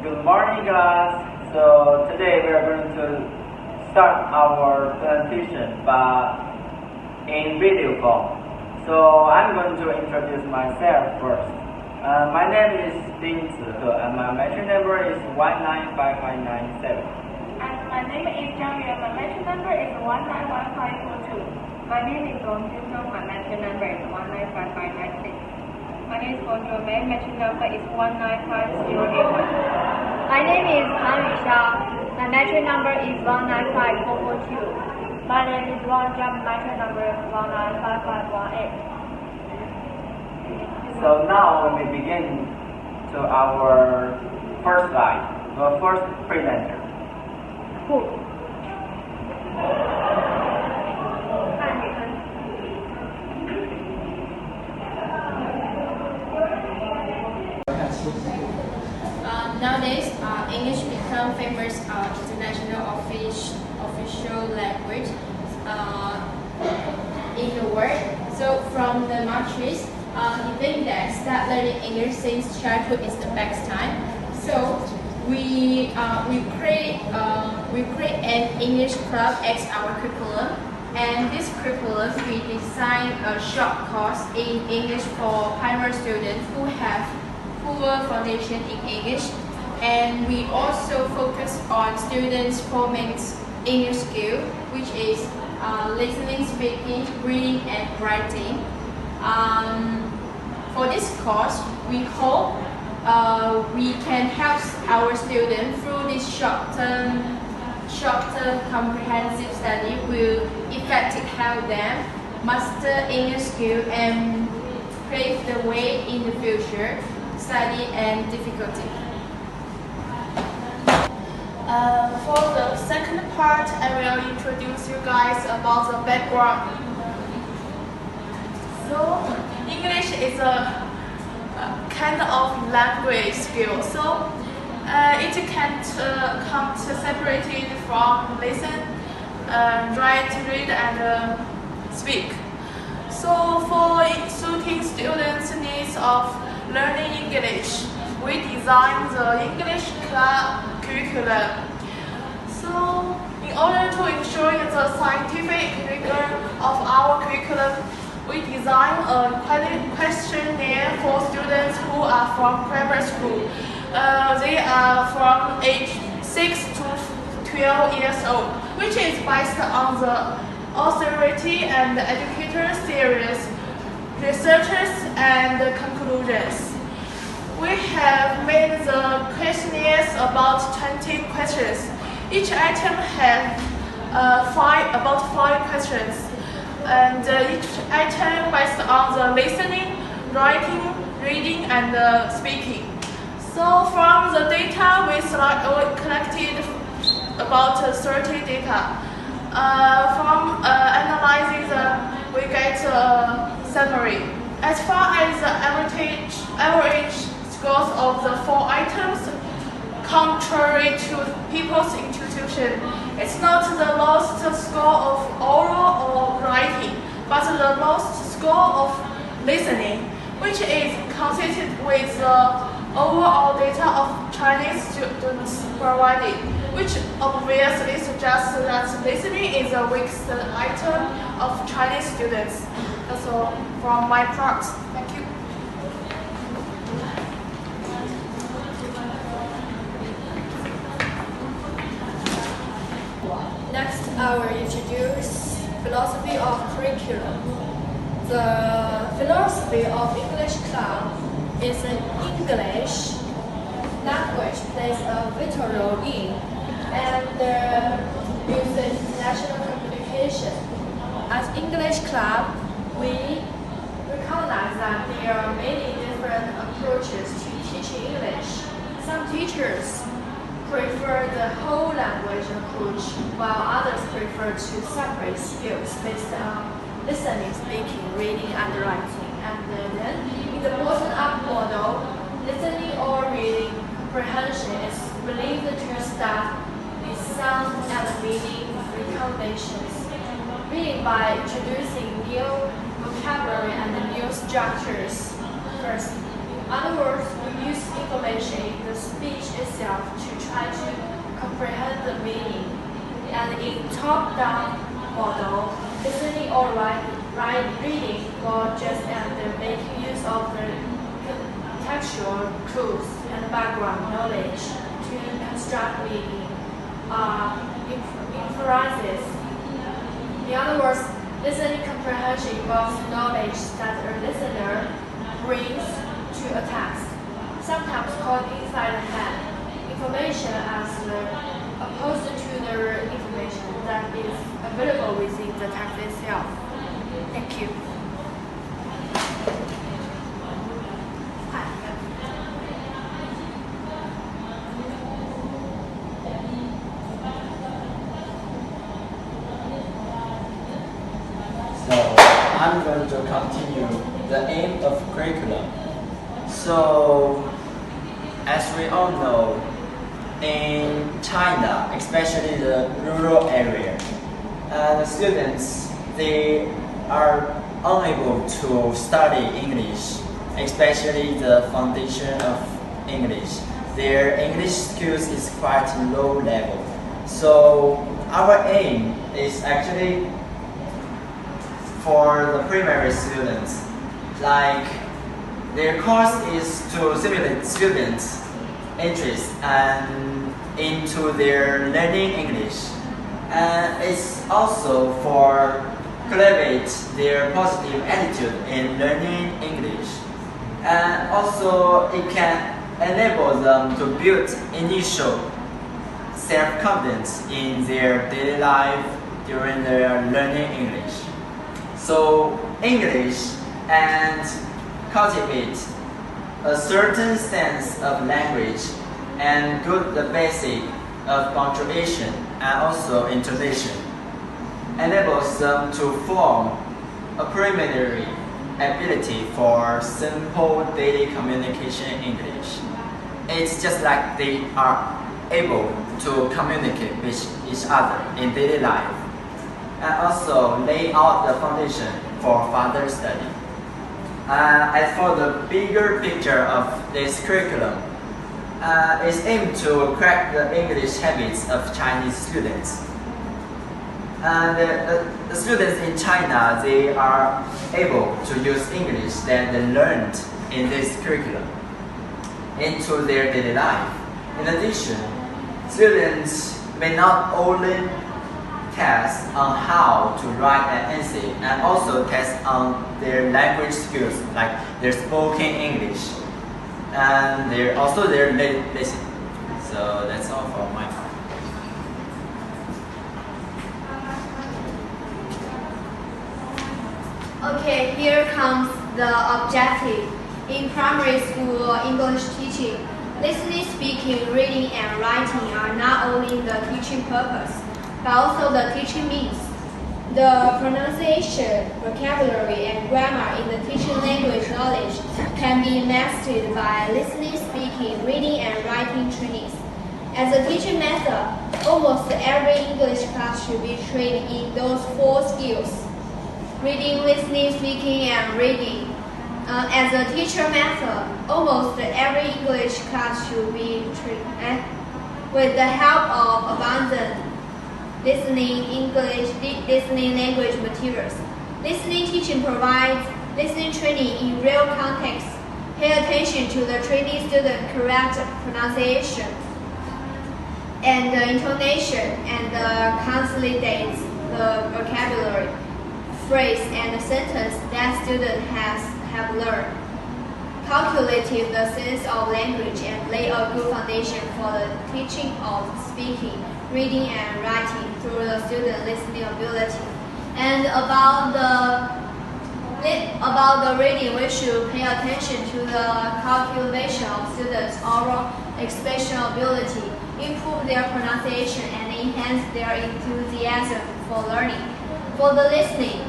Good morning, class. So today we are going to start our presentation but in video form. So I'm going to introduce myself first. My name is ZHENZHONG and my mention number is 1955997. And my name is ZHANG and my mention number is 191542. My name is ZHUOMEI, my mention number is 195596. My name is ZHUOMEI, mention number is 195081. My name is YUXIAO. My mention number is 195442. My name is WANG. Mention number is 195518. So now we begin to our first slide, the first presenter. Who? Nowadays, English become famous international official language in the world. So from the matrix, he think that start learning English since childhood is the best time. So we create an English club as our curriculum, and this curriculum we design a short course in English for primary students who have poor foundation in English. And we also focus on students forming English skill, which is listening, speaking, reading, and writing. For this course, we hope we can help our students through this short-term comprehensive study will effectively help them master English skill and pave the way in the future study and difficulty. For the second part, I will introduce you guys about the background. So, English is a kind of language skill. So, it can come separated from listen, write, read, and speak. So, for suiting students' needs of learning English, we designed the English curriculum. So, in order to ensure the scientific rigor of our curriculum, we designed a questionnaire for students who are from primary school. They are from age 6 to 12 years old, which is based on the authority and educator series, researchers, and conclusions. We have made the questionnaires about 20 questions. Each item has about 5 questions, and each item based on the listening, writing, reading, and speaking. So from the data we collected about 30 data. From analyzing we get a summary. As far as the average scores of the 4 items, contrary to people's institution, it's not the lowest score of oral or writing, but the lowest score of listening, which is consistent with the overall data of Chinese students provided, which obviously suggests that listening is the weakest item of Chinese students. That's all from my part. Thank you. Next, I will introduce philosophy of curriculum. The philosophy of English class is an English language plays a vital role in and uses international communication. As English club, we recognize that there are many different approaches to teaching English. Some teachers prefer the whole language approach, while others prefer to separate skills based on listening, speaking, reading, and writing. And then, in the bottom-up model, listening or reading comprehension is believed to start with sound and meaning recognitions. Reading by introducing new vocabulary and new structures. First, In other words, we use information in the speech itself to try to comprehend the meaning. And in top-down model, listening or reading will just end making use of the contextual clues and background knowledge to construct meaning, inferences. In other words, listening comprehension involves knowledge that a listener brings to a text, sometimes called inside the head, information as opposed to the information that is available within the text itself. Thank you. So I'm going to continue the aim of curriculum. So as we all know, in China, especially the rural area, the students, they are unable to study English, especially the foundation of English. Their English skills is quite low level. So our aim is actually for the primary students, like their course is to stimulate students' interest and into their learning English, and it's also for cultivate their positive attitude in learning English, and also it can enable them to build initial self-confidence in their daily life during their learning English. So English and cultivate a certain sense of language and good the basic of punctuation and also intonation enables them to form a preliminary ability for simple daily communication in English. It's just like they are able to communicate with each other in daily life, and also lay out the foundation for further study. As for the bigger picture of this curriculum, it's aimed to crack the English habits of Chinese students. And the students in China, they are able to use English that they learned in this curriculum into their daily life. In addition, students may not only test on how to write an essay and also test on their language skills, like their spoken English and also their listening. So that's all for my part. Okay, here comes the objective. In primary school English teaching, listening, speaking, reading, and writing are not only the teaching purpose, but also the teaching means. The pronunciation, vocabulary, and grammar in the teaching language knowledge can be mastered by listening, speaking, reading, and writing trainings. As a teaching method, almost every English class should be trained in those 4 skills: reading, listening, speaking, and reading. As a teacher method, almost every English class should be trained with the help of abundant listening language materials. Listening teaching provides listening training in real context. Pay attention to the trainee student correct pronunciation and intonation, and consolidates the vocabulary, phrase, and sentence that student have learned. Calculated the sense of language and lay a good foundation for the teaching of speaking, reading, and writing through the student listening ability. And about the reading, we should pay attention to the cultivation of students' oral expression ability, improve their pronunciation, and enhance their enthusiasm for learning. For the listening,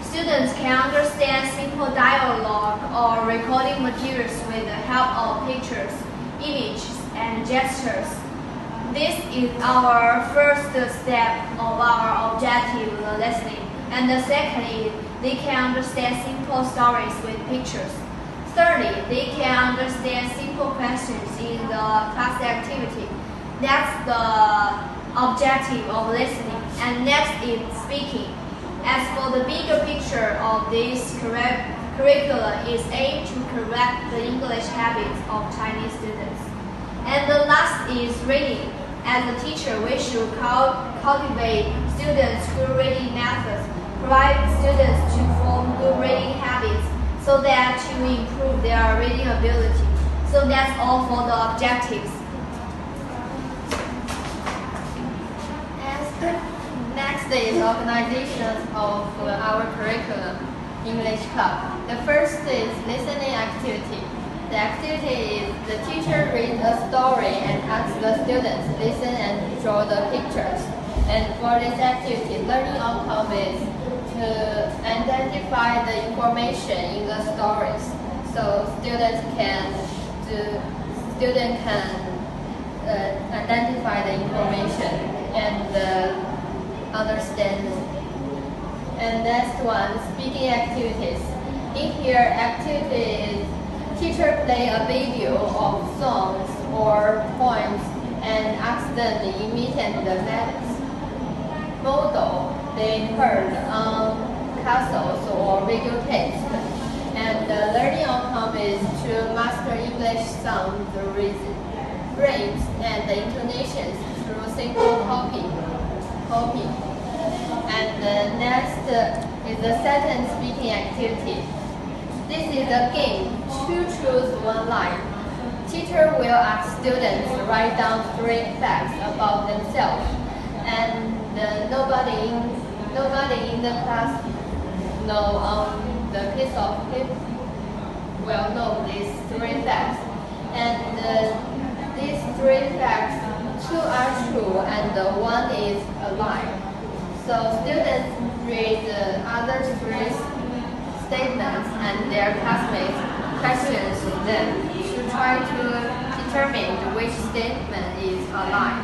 students can understand simple dialogue or recording materials with the help of pictures, images, and gestures. This is our first step of our objective, the listening. And the second is they can understand simple stories with pictures. Thirdly, they can understand simple questions in the class activity. That's the objective of listening. And next is speaking. As for the bigger picture of this curriculum is aimed to correct the English habits of Chinese students. And the last is reading. As a teacher, we should cultivate students' good reading methods, provide students to form good reading habits so that to improve their reading ability. So that's all for the objectives. Next is organization of our curriculum, English club. The first is listening activity. The activity is the teacher reads a story and asks the students listen and draw the pictures. And for this activity, learning outcome is to identify the information in the stories. So students can identify the information and understand. And next one, speaking activities. In here, activity is teacher play a video of songs or poems and ask them to imitate the model they heard on castles or videotapes. And the learning outcome is to master English sound, the rhythms, and the intonations through simple copy. And the next is the sentence speaking activity. This is a game, 2 truths, 1 lie. Teacher will ask students to write down 3 facts about themselves, and nobody in the class know on the piece of paper will know these 3 facts. And these 3 facts, 2 are true and 1 is a lie. So students read the other 3 statements and their classmates questions them to try to determine which statement is a lie.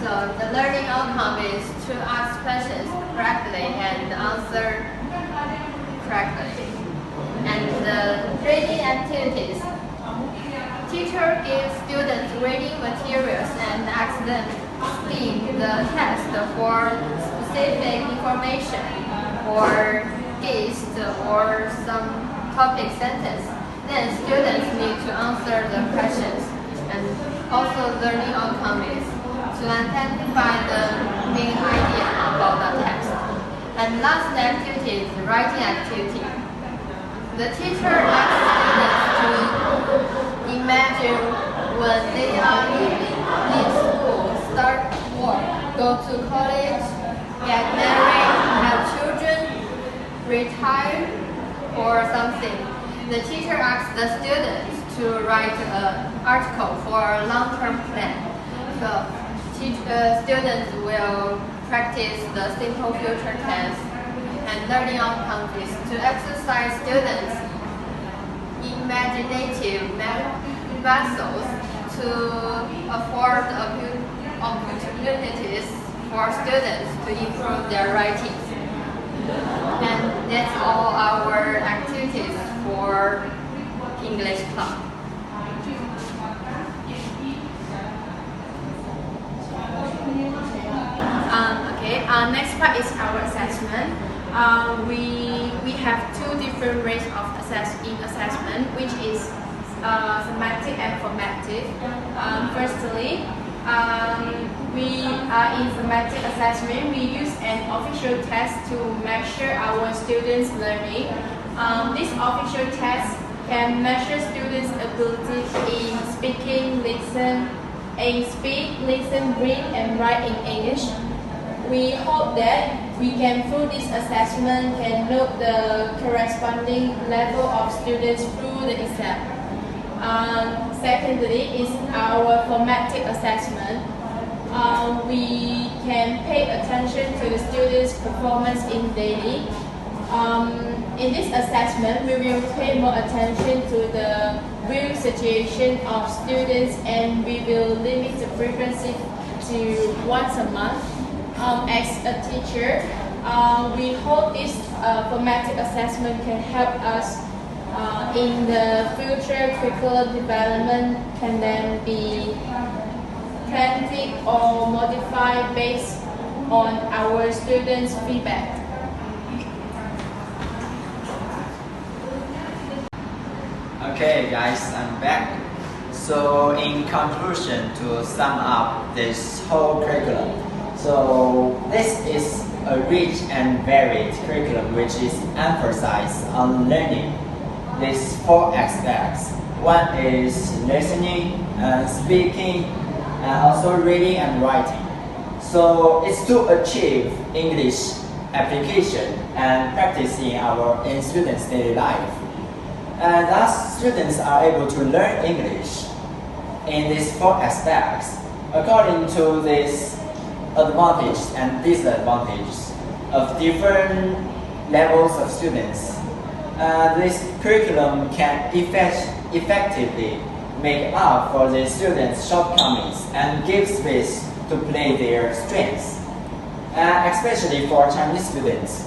So the learning outcome is to ask questions correctly and answer correctly. And the reading activities. Teacher gives students reading materials and asks them to skim the text for specific information or guessed or some topic sentence. Then students need to answer the questions. And also learning outcome is to identify the main idea about the text. And last activity is writing activity. The teacher asks students to imagine when they are in school, start work, go to college, get married, have children, retire, or something. The teacher asks the students to write an article for a long-term plan. So students will practice the simple future tense, and learning outcomes is to exercise students' imaginative muscles to afford opportunities for students to improve their writing. And that's all our activities for English club. Next part is our assessment. We have 2 different ways of assessment, which is thematic and formative. Firstly, we are in thematic assessment. We use an official test to measure our students' learning. This official test can measure students' ability in speaking, speak, listen, read, and write in English. We hope that we can, through this assessment, can note the corresponding level of students through the exam. Secondly is our formative assessment. We can pay attention to the students' performance in daily. In this assessment, we will pay more attention to the real situation of students, and we will limit the frequency to once a month. As a teacher, we hope this formative assessment can help us in the future, curriculum development can then be planted or modified based on our students' feedback. Okay guys, I'm back. So in conclusion, to sum up this whole curriculum, so this is a rich and varied curriculum which is emphasized on learning these four aspects. One is listening, speaking, and also reading and writing. So it's to achieve English application and practice in students' daily life. And thus students are able to learn English in these four aspects according to these advantages and disadvantages of different levels of students. This curriculum can effectively make up for the students' shortcomings and give space to play their strengths, especially for Chinese students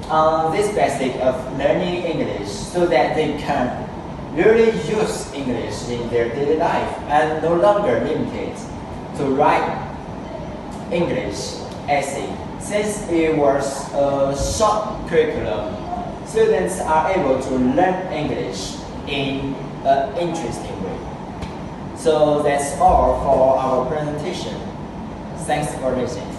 on this basic of learning English so that they can really use English in their daily life and no longer limited to write English essay. Since it was a short curriculum, students are able to learn English in an interesting way. So that's all for our presentation. Thanks for listening.